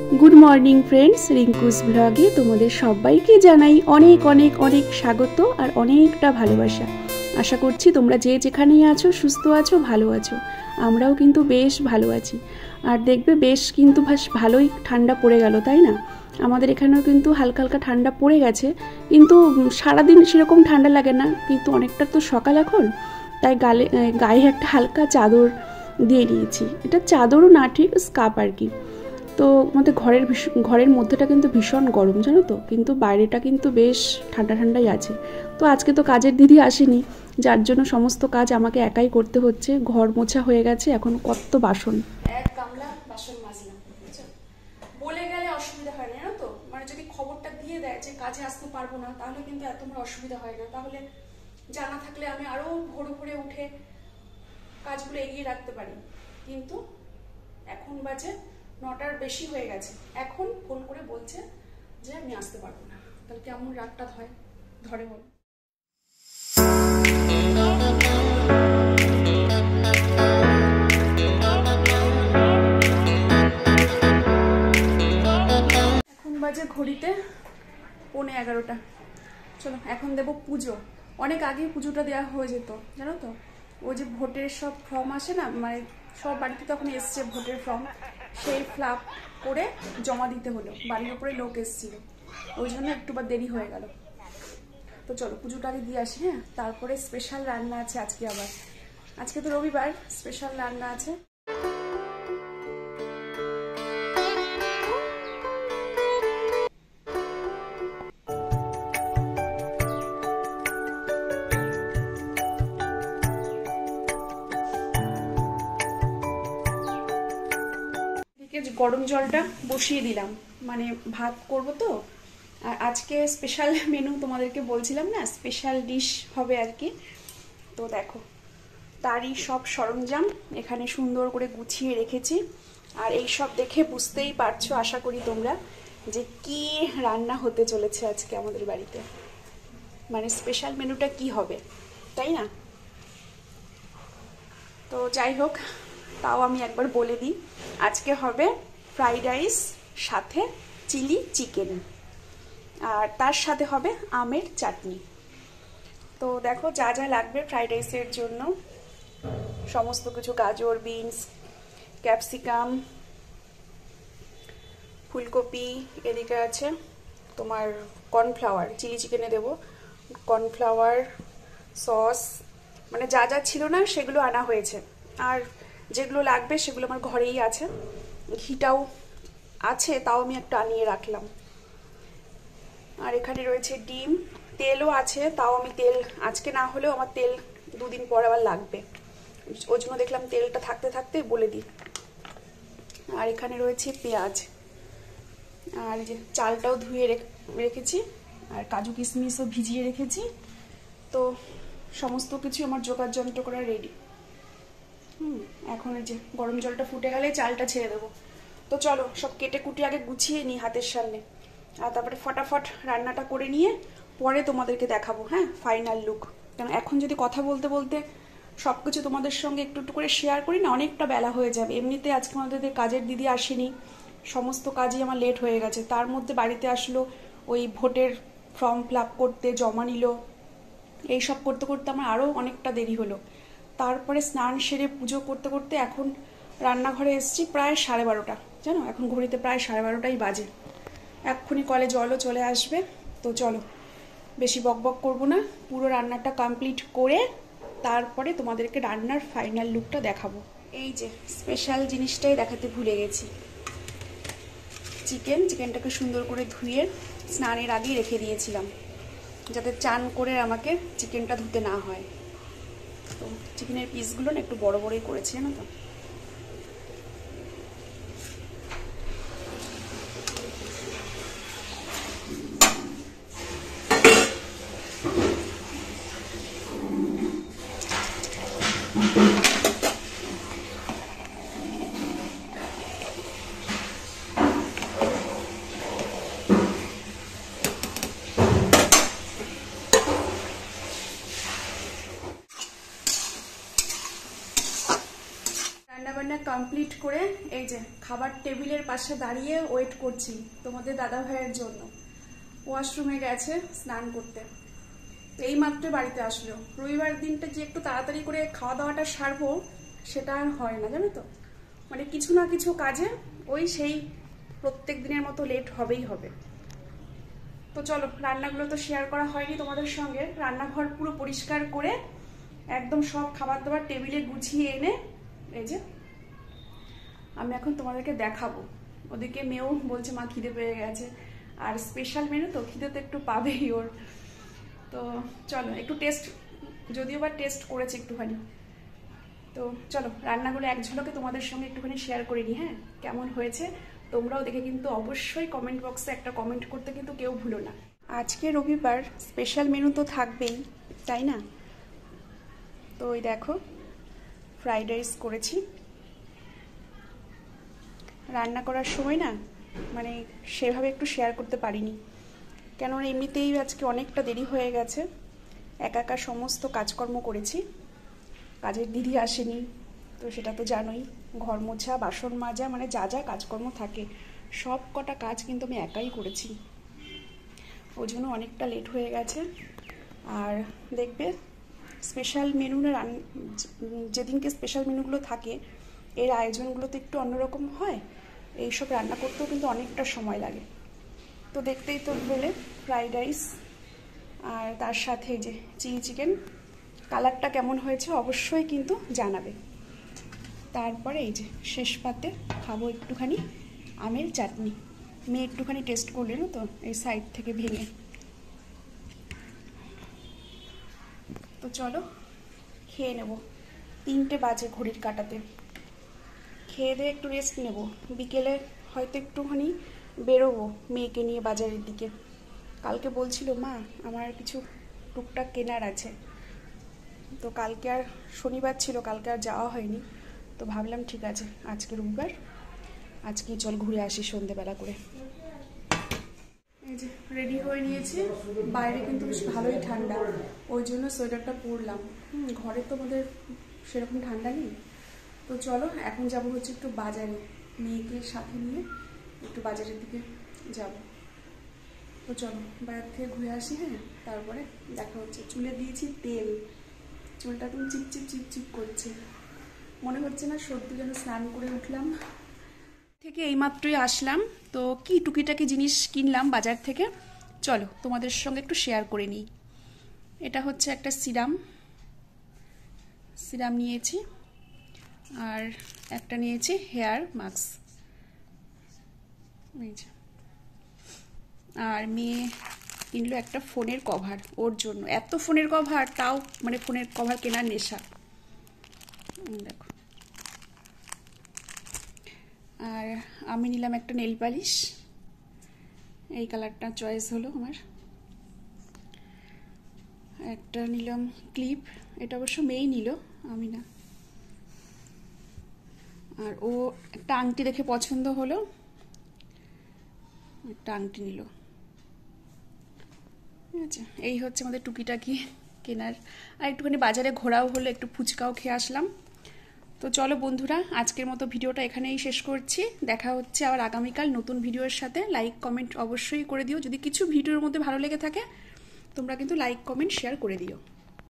Good morning friends, रिंकुस ब्लगे तुम्हारे सबाइके जानाई अनेक अनेक अनेक स्वागत और अनेकटा भालोबासा। आशा करछि तोमरा जे जेखानेई आछो सुस्थ आछो भालो आछो। आमराओ किन्तु बेश भालो आछि और देखबे बेश किन्तु भालोई ठंडा पड़े गेल, ताई ना? आमादेर एखानेও किन्तु हालका हालका ठंडा पड़े गेছে, किन्तु सारा दिन सेरकम ठंडा लागे ना, किन्तु अनेकटा तो सकाल एखन, ताई गाये एकटा हालका चादर दिए निয়েছি। এটা চাদরও না, ঠিক স্কার্ফ আর কি। তো আমাদের ঘরের মধ্যেটা কিন্তু ভীষণ গরম, জানো তো, কিন্তু বাইরেটা কিন্তু বেশ ঠান্ডা ঠান্ডাই আছে। তো আজকে তো কাজের দিদি আসেনি, যার জন্য সমস্ত কাজ আমাকে একাই করতে হচ্ছে। ঘর মোছা হয়ে গেছে, এখন কত বাসন, এক গামলা বাসন মাজলাম। বলে গেলে অসুবিধা হয় না, জানো তো, মানে যদি খবরটা দিয়ে দেয় যে কাজে আসতে পারবো না, তাহলে কিন্তু এত বড় অসুবিধা হয় না। তাহলে জানা থাকলে আমি আরো ভোরে ভোরে উঠে কাজগুলো এগিয়ে রাখতে পারি। কিন্তু এখন বাজে 9টার বেশি হয়ে গেছে, এখন ফোন করে বলছে যে আমি আসতে পারবো না। তাহলে কেমন রাগটা ধরে বল। এখন বাজে ঘড়িতে 11:15। চলো এখন দেবো পুজো। অনেক আগে পুজোটা দেওয়া হয়ে যেত, জানো তো। ওই যে ভোটের সব ফর্ম আসে না, মানে সব বাড়িতে তখন এসছে ভোটের ফর্ম, সেই ফ্লাপ করে জমা দিতে হলো। বাড়ির উপরে লোক এসেছিল, ওই জন্য একটু দেরি হয়ে গেল। তো চলো পুজোটা আগে দিয়ে আসি। হ্যাঁ, তারপরে স্পেশাল রান্না আছে আজকে। আবার আজকে তো রবিবার, স্পেশাল রান্না আছে। গরম জলটা বসিয়ে দিলাম, মানে ভাত করব তো। আর আজকে স্পেশাল মেনু তোমাদেরকে বলছিলাম না, স্পেশাল ডিশ হবে আর কি। তো দেখো, তারই সব সরঞ্জাম এখানে সুন্দর করে গুছিয়ে রেখেছি। আর এই সব দেখে বুঝতেই পারছো, আশা করি তোমরা, যে কি রান্না হতে চলেছে আজকে আমাদের বাড়িতে। মানে স্পেশাল মেনুটা কি হবে, তাই না? তো যাই হোক, তাও আমি একবার বলে দিই, আজকে হবে ফ্রাইড রাইস সাথে চিলি চিকেন, আর তার সাথে হবে আমের চাটনি। তো দেখো যা যা লাগবে ফ্রাইড রাইসের জন্য, সমস্ত কিছু: গাজর, বিনস, ক্যাপসিকাম, ফুলকপি, এদিকে আছে তোমার কর্নফ্লাওয়ার, চিলি চিকেনে দেবো, কর্নফ্লাওয়ার, সস, মানে যা যা ছিল না সেগুলো আনা হয়েছে। আর যেগুলো লাগবে সেগুলো আমার ঘরেই আছে। ঘিটাও আছে, তাও আমি একটা আনিয়ে রাখলাম। আর এখানে রয়েছে ডিম, তেলও আছে, তাও আমি তেল আজকে না হলেও আমার তেল 2 দিন পর আবার লাগবে, ওই জন্য দেখলাম তেলটা থাকতে থাকতে বলে দিই। আর এখানে রয়েছে পেঁয়াজ, আর যে চালটাও ধুয়ে রেখেছি, আর কাজু কিশমিশও ভিজিয়ে রেখেছি। তো সমস্ত কিছু আমার জোগাড় যন্ত্র করা রেডি। এখন এই যে গরম জলটা ফুটে গেলে চালটা ছেড়ে দেবো। তো চলো সব কেটে কুটি আগে গুছিয়ে নিই হাতের সামনে, আর তারপরে ফটাফট রান্নাটা করে নিয়ে পরে তোমাদেরকে দেখাবো। হ্যাঁ, ফাইনাল লুক। কারণ এখন যদি কথা বলতে বলতে সব কিছু তোমাদের সঙ্গে একটু একটু করে শেয়ার করি না, অনেকটা বেলা হয়ে যাবে। এমনিতে আজকে আমাদের কাজের দিদি আসেনি, সমস্ত কাজই আমার লেট হয়ে গেছে। তার মধ্যে বাড়িতে আসলো, ওই ভোটের ফর্ম ফিল আপ করতে, জমা নিল, এইসব করতে করতে আমার আরও অনেকটা দেরি হলো। তারপরে স্নান সেরে পুজো করতে করতে এখন রান্নাঘরে এসেছি প্রায় 12:30, জানো, এখন ঘড়িতে প্রায় 12:30টাই বাজে। এক্ষুনি কলে জলও চলে আসবে। তো চলো বেশি বকবক করবো না, পুরো রান্নাটা কমপ্লিট করে তারপরে তোমাদেরকে রান্নার ফাইনাল লুকটা দেখাবো। এই যে স্পেশাল জিনিসটাই দেখাতে ভুলে গেছি, চিকেনটাকে সুন্দর করে ধুয়ে স্নানের আগেই রেখে দিয়েছিলাম, যাতে চান করে আমাকে চিকেনটা ধুতে না হয়। তো চিকেনের পিসগুলো না একটু বড় বড়ই করেছি, জানো তো। কমপ্লিট করে এই যে খাবার টেবিলের পাশে দাঁড়িয়ে ওয়েট করছি তোমাদের দাদা ভাইয়ের জন্য। ওয়াশরুমে গেছে স্নান করতে, এই মাত্র বাড়িতে আসলো। রবিবার দিনটা যে একটু তাড়াতাড়ি করে খাওয়া দাওয়াটা সারবো সেটা আর হয় না, জানো তো। মানে কিছু না কিছু কাজে ওই সেই প্রত্যেক দিনের মতো লেট হবেই হবে। তো চলো, রান্নাগুলো তো শেয়ার করা হয়নি তোমাদের সঙ্গে। রান্নাঘর পুরো পরিষ্কার করে একদম সব খাবার দাবার টেবিলে গুছিয়ে এনে এই যে আমি এখন তোমাদেরকে দেখাবো। ওদিকে মেয়েও বলছে মা খিদে পেয়ে গেছে, আর স্পেশাল মেনু তো খিদে তো একটু পাবেই ওর। তো চলো একটু টেস্ট, যদিও বা টেস্ট করেছে একটুখানি। তো চলো রান্নাগুলো এক ঝলকে তোমাদের সঙ্গে একটুখানি শেয়ার করে নিই। হ্যাঁ, কেমন হয়েছে তোমরাও দেখে কিন্তু অবশ্যই কমেন্ট বক্সে একটা কমেন্ট করতে কিন্তু কেউ ভুলো না। আজকে রবিবার, স্পেশাল মেনু তো থাকবেই, তাই না? তো ওই দেখো ফ্রাইড রাইস করেছি। রান্না করার সময় না মানে সেভাবে একটু শেয়ার করতে পারিনি, কেননা এমনিতেই আজকে অনেকটা দেরি হয়ে গেছে। একা একা সমস্ত কাজকর্ম করেছি, কাজের দিদি আসেনি, তো সেটা তো জানোই। ঘর মোছা, বাসন মাজা, মানে যা যা কাজকর্ম থাকে সব কটা কাজ কিন্তু আমি একাই করেছি, ওই জন্য অনেকটা লেট হয়ে গেছে। আর দেখবে স্পেশাল মেনু যেদিনকে স্পেশাল মেনুগুলো থাকে এর আয়োজনগুলো তো একটু অন্যরকম হয়। এইসব রান্না করতেও কিন্তু অনেকটা সময় লাগে। তো দেখতেই তো পেলে ফ্রাইড রাইস, আর তার সাথে যে চিলি চিকেন। কালারটা কেমন হয়েছে অবশ্যই কিন্তু জানাবে। তারপরে এই যে শেষ পাতে খাবো একটুখানি আমের চাটনি। মেয়ে একটুখানি টেস্ট করলেন তো এই সাইড থেকে ভেঙে। তো চলো খেয়ে নেব, 3টে বাজে ঘড়ির কাঁটাতে। খেয়ে দিয়ে একটু রেস্ট নেব, বিকেলে হয়তো একটুখানি বেরোবো মেয়েকে নিয়ে বাজারের দিকে। কালকে বলছিল মা আমার কিছু টুকটাক কেনার আছে, তো কালকে আর শনিবার ছিল, কালকে আর যাওয়া হয়নি। তো ভাবলাম ঠিক আছে আজকে রবিবার, আজকে চল ঘুরে আসি সন্ধেবেলা করে। এই যে রেডি হয়ে নিয়েছি, বাইরে কিন্তু বেশ ভালোই ঠান্ডা, ওই জন্য সোয়েটারটা পরলাম। ঘরে তো আমাদের সেরকম ঠান্ডা নেই। তো চলো এখন যাব হচ্ছে একটু বাজারে, মেয়েকে সাথে নিয়ে একটু বাজারের দিকে যাব। তো চলো বাইরে থেকে ঘুরে আসি। হ্যাঁ, তারপরে দেখা হচ্ছে। চুলে দিয়েছি তেল, চুলটা একদম চিপচিপ চিপচিপ করছে, মনে হচ্ছে না সত্যি যেন স্নান করে উঠলাম। থেকে এইমাত্রই আসলাম, তো কি টুকিটাকি জিনিস কিনলাম বাজার থেকে চলো তোমাদের সঙ্গে একটু শেয়ার করে নিই। এটা হচ্ছে একটা সিরাম নিয়েছি, আর একটা নিয়েছি হেয়ার মাস্ক। আর মেয়ে কিনলো একটা ফোনের কভার ওর জন্য। এত ফোনের কভার, তাও মানে ফোনের কভার কেনার নেশা দেখো। আর আমি নিলাম একটা নেল পালিশ, এই কালারটা চয়েস হলো আমার। একটা নিলাম ক্লিপ, এটা অবশ্য মেয়েই নিল, আমি না। আর ও একটা আংটি দেখে পছন্দ হলো, একটা আংটি নিল। ঠিক আছে, এই হচ্ছে আমাদের টুকিটাকি কেনার। আর একটুখানি বাজারে ঘোরাও হলো, একটু ফুচকাও খেয়ে আসলাম। তো চলো বন্ধুরা, আজকের মতো ভিডিওটা এখানেই শেষ করছি। দেখা হচ্ছে আবার আগামীকাল নতুন ভিডিওর সাথে। লাইক কমেন্ট অবশ্যই করে দিও, যদি কিছু ভিডিওর মধ্যে ভালো লেগে থাকে তোমরা কিন্তু লাইক কমেন্ট শেয়ার করে দিও।